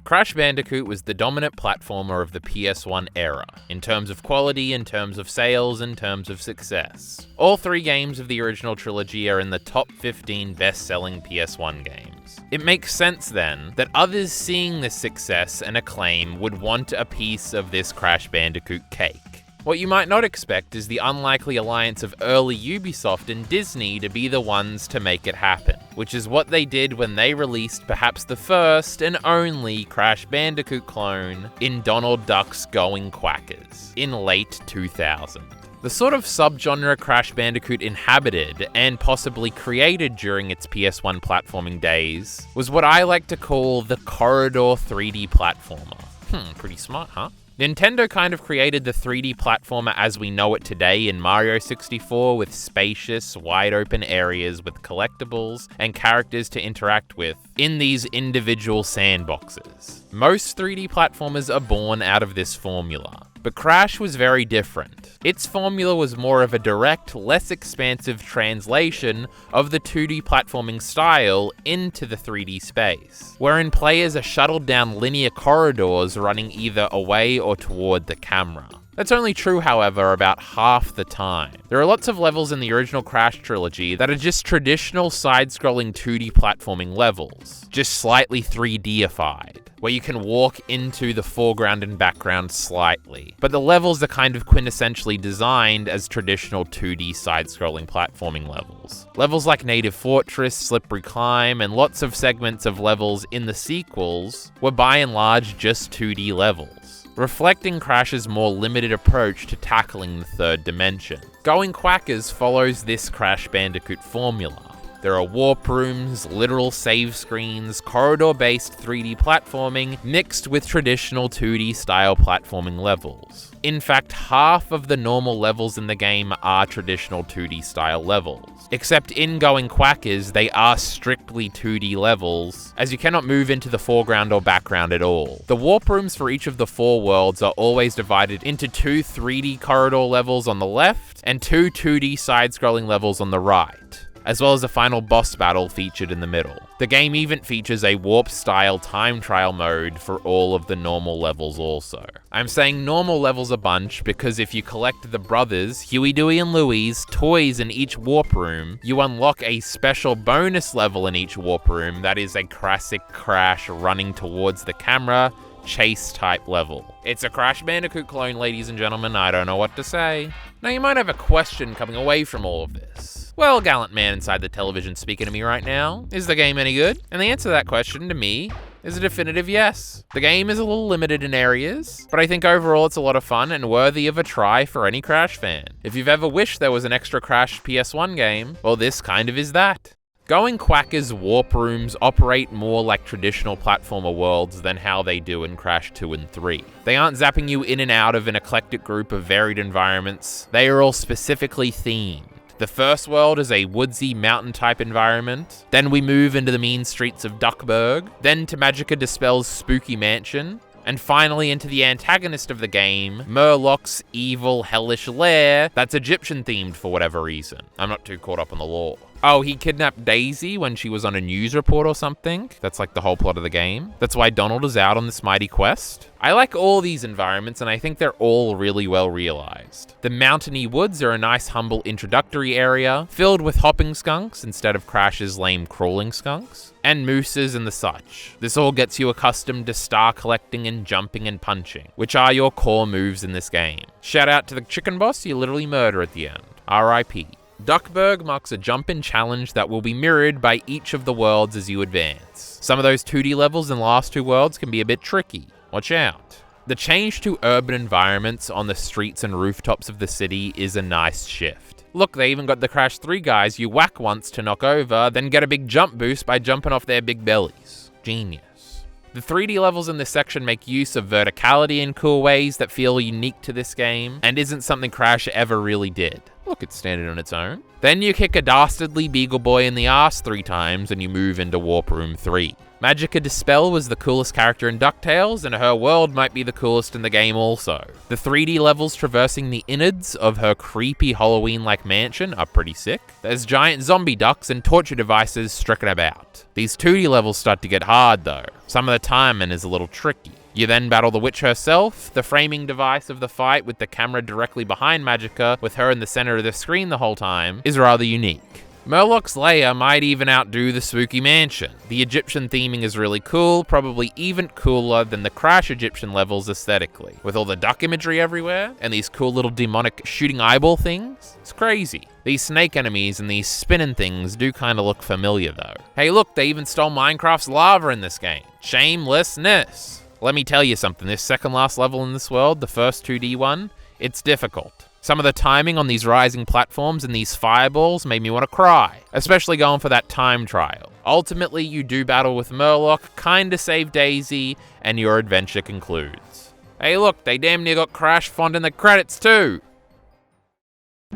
Crash Bandicoot was the dominant platformer of the PS1 era, in terms of quality, in terms of sales, in terms of success. All 3 games of the original trilogy are in the top 15 best-selling PS1 games. It makes sense then that others seeing this success and acclaim would want a piece of this Crash Bandicoot cake. What you might not expect is the unlikely alliance of early Ubisoft and Disney to be the ones to make it happen, which is what they did when they released perhaps the first and only Crash Bandicoot clone in Donald Duck's Going Quackers in late 2000. The sort of subgenre Crash Bandicoot inhabited and possibly created during its PS1 platforming days was what I like to call the corridor 3D platformer. Pretty smart, huh? Nintendo kind of created the 3D platformer as we know it today in Mario 64 with spacious, wide-open areas with collectibles and characters to interact with in these individual sandboxes. Most 3D platformers are born out of this formula, but Crash was very different. Its formula was more of a direct, less expansive translation of the 2D platforming style into the 3D space, wherein players are shuttled down linear corridors running either away or toward the camera. That's only true, however, about half the time. There are lots of levels in the original Crash trilogy that are just traditional side-scrolling 2D platforming levels, just slightly 3D-ified, where you can walk into the foreground and background slightly. But the levels are kind of quintessentially designed as traditional 2D side-scrolling platforming levels. Levels like Native Fortress, Slippery Climb, and lots of segments of levels in the sequels were by and large just 2D levels, reflecting Crash's more limited approach to tackling the third dimension. Going Quackers follows this Crash Bandicoot formula. There are warp rooms, literal save screens, corridor-based 3D platforming, mixed with traditional 2D style platforming levels. In fact, half of the normal levels in the game are traditional 2D style levels. Except in Going Quackers, they are strictly 2D levels, as you cannot move into the foreground or background at all. The warp rooms for each of the 4 worlds are always divided into 2 3D corridor levels on the left, and 2 2D side-scrolling levels on the right, as well as a final boss battle featured in the middle. The game even features a warp-style time trial mode for all of the normal levels also. I'm saying normal levels a bunch because if you collect the brothers, Huey, Dewey, and Louie's toys in each warp room, you unlock a special bonus level in each warp room that is a classic Crash running towards the camera, chase-type level. It's a Crash Bandicoot clone, ladies and gentlemen, I don't know what to say. Now you might have a question coming away from all of this. Well, gallant man inside the television speaking to me right now, is the game any good? And the answer to that question, to me, is a definitive yes. The game is a little limited in areas, but I think overall it's a lot of fun and worthy of a try for any Crash fan. If you've ever wished there was an extra Crash PS1 game, well, this kind of is that. Going Quackers' warp rooms operate more like traditional platformer worlds than how they do in Crash 2 and 3. They aren't zapping you in and out of an eclectic group of varied environments, they are all specifically themed. The first world is a woodsy mountain-type environment, then we move into the mean streets of Duckburg, then to Magica Dispel's spooky mansion, and finally into the antagonist of the game, Murloc's evil, hellish lair that's Egyptian-themed for whatever reason. I'm not too caught up on the lore. Oh, he kidnapped Daisy when she was on a news report or something? That's like the whole plot of the game. That's why Donald is out on this mighty quest. I like all these environments and I think they're all really well realized. The mountainy woods are a nice humble introductory area, filled with hopping skunks instead of Crash's lame crawling skunks, and mooses and the such. This all gets you accustomed to star collecting and jumping and punching, which are your core moves in this game. Shout out to the chicken boss you literally murder at the end. R.I.P. Duckburg marks a jump-in challenge that will be mirrored by each of the worlds as you advance. Some of those 2D levels in the last 2 worlds can be a bit tricky. Watch out. The change to urban environments on the streets and rooftops of the city is a nice shift. Look, they even got the Crash 3 guys you whack once to knock over, then get a big jump boost by jumping off their big bellies. Genius. The 3D levels in this section make use of verticality in cool ways that feel unique to this game, and isn't something Crash ever really did. Look, it's standing on its own. Then you kick a dastardly Beagle Boy in the ass 3 times and you move into Warp Room 3. Magica De Spell was the coolest character in DuckTales, and her world might be the coolest in the game also. The 3D levels traversing the innards of her creepy Halloween-like mansion are pretty sick. There's giant zombie ducks and torture devices stricken about. These 2D levels start to get hard though. Some of the timing is a little tricky. You then battle the witch herself. The framing device of the fight with the camera directly behind Magica, with her in the center of the screen the whole time, is rather unique. Murloc's lair might even outdo the spooky mansion. The Egyptian theming is really cool, probably even cooler than the Crash Egyptian levels aesthetically. With all the duck imagery everywhere, and these cool little demonic shooting eyeball things, it's crazy. These snake enemies and these spinning things do kinda look familiar though. Hey look, they even stole Minecraft's lava in this game. Shamelessness. Let me tell you something, this second last level in this world, the first 2D one, it's difficult. Some of the timing on these rising platforms and these fireballs made me want to cry, especially going for that time trial. Ultimately, you do battle with Murloc, kinda save Daisy, and your adventure concludes. Hey look, they damn near got Crash font in the credits too!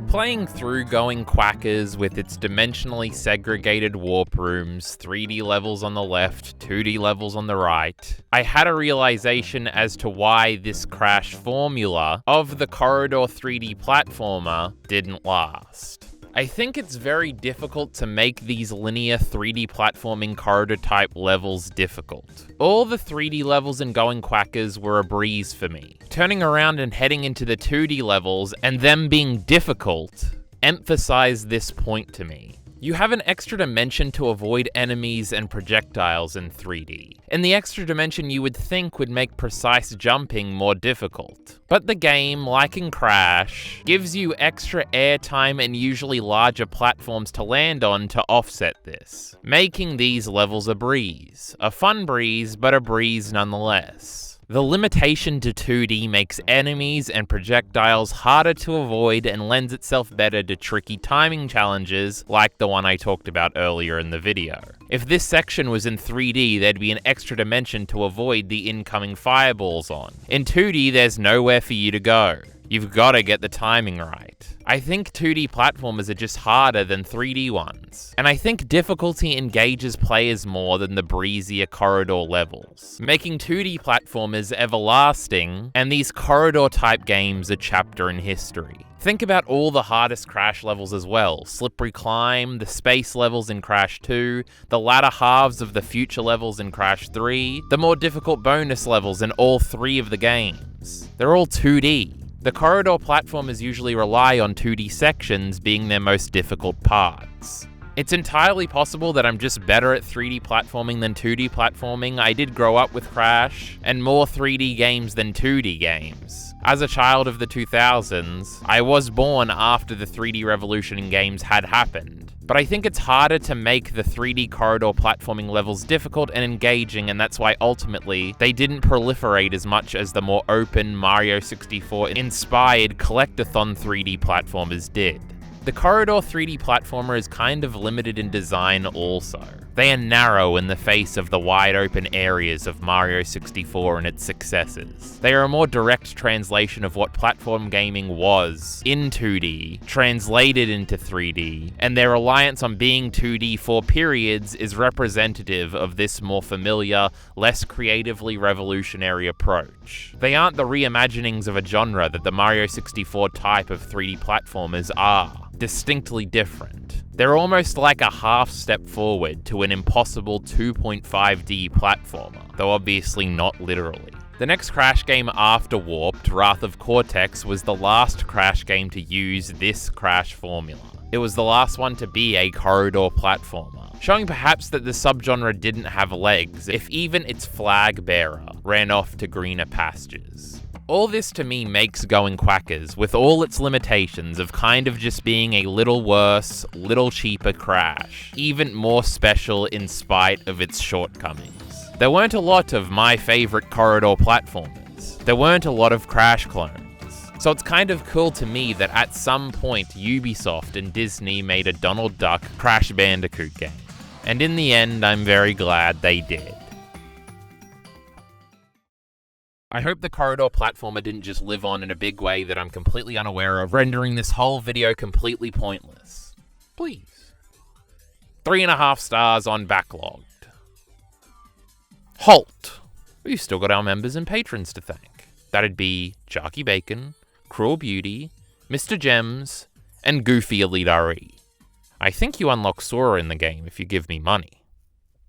Playing through Going Quackers with its dimensionally segregated warp rooms, 3D levels on the left, 2D levels on the right, I had a realization as to why this Crash formula of the corridor 3D platformer didn't last. I think it's very difficult to make these linear 3D platforming corridor type levels difficult. All the 3D levels in Going Quackers were a breeze for me. Turning around and heading into the 2D levels and them being difficult emphasized this point to me. You have an extra dimension to avoid enemies and projectiles in 3D, and the extra dimension you would think would make precise jumping more difficult. But the game, like in Crash, gives you extra airtime and usually larger platforms to land on to offset this, making these levels a breeze. A fun breeze, but a breeze nonetheless. The limitation to 2D makes enemies and projectiles harder to avoid and lends itself better to tricky timing challenges like the one I talked about earlier in the video. If this section was in 3D, there'd be an extra dimension to avoid the incoming fireballs on. In 2D, there's nowhere for you to go. You've gotta get the timing right. I think 2D platformers are just harder than 3D ones. And I think difficulty engages players more than the breezier corridor levels, making 2D platformers everlasting and these corridor type games a chapter in history. Think about all the hardest Crash levels as well. Slippery Climb, the space levels in Crash 2, the latter halves of the future levels in Crash 3, the more difficult bonus levels in all 3 of the games. They're all 2D. The corridor platformers usually rely on 2D sections being their most difficult parts. It's entirely possible that I'm just better at 3D platforming than 2D platforming. I did grow up with Crash, and more 3D games than 2D games. As a child of the 2000s, I was born after the 3D revolution in games had happened. But I think it's harder to make the 3D corridor platforming levels difficult and engaging, and that's why ultimately they didn't proliferate as much as the more open Mario 64 inspired collectathon 3D platformers did. The corridor 3D platformer is kind of limited in design also. They are narrow in the face of the wide open areas of Mario 64 and its successors. They are a more direct translation of what platform gaming was in 2D, translated into 3D, and their reliance on being 2D for periods is representative of this more familiar, less creatively revolutionary approach. They aren't the reimaginings of a genre that the Mario 64 type of 3D platformers are. Distinctly different. They're almost like a half step forward to an impossible 2.5D platformer, though obviously not literally. The next Crash game after Warped, Wrath of Cortex, was the last Crash game to use this Crash formula. It was the last one to be a corridor platformer, showing perhaps that the subgenre didn't have legs if even its flag bearer ran off to greener pastures. All this to me makes Going Quackers, with all its limitations of kind of just being a little worse, little cheaper Crash, even more special in spite of its shortcomings. There weren't a lot of my favorite corridor platformers. There weren't a lot of Crash clones. So it's kind of cool to me that at some point Ubisoft and Disney made a Donald Duck Crash Bandicoot game. And in the end, I'm very glad they did. I hope the corridor platformer didn't just live on in a big way that I'm completely unaware of, rendering this whole video completely pointless. Please. 3.5 stars on Backlogged. Halt! We've still got our members and patrons to thank. That'd be Jarky Bacon, Cruel Beauty, Mr. Gems, and Goofy Elite RE. I think you unlock Sora in the game if you give me money.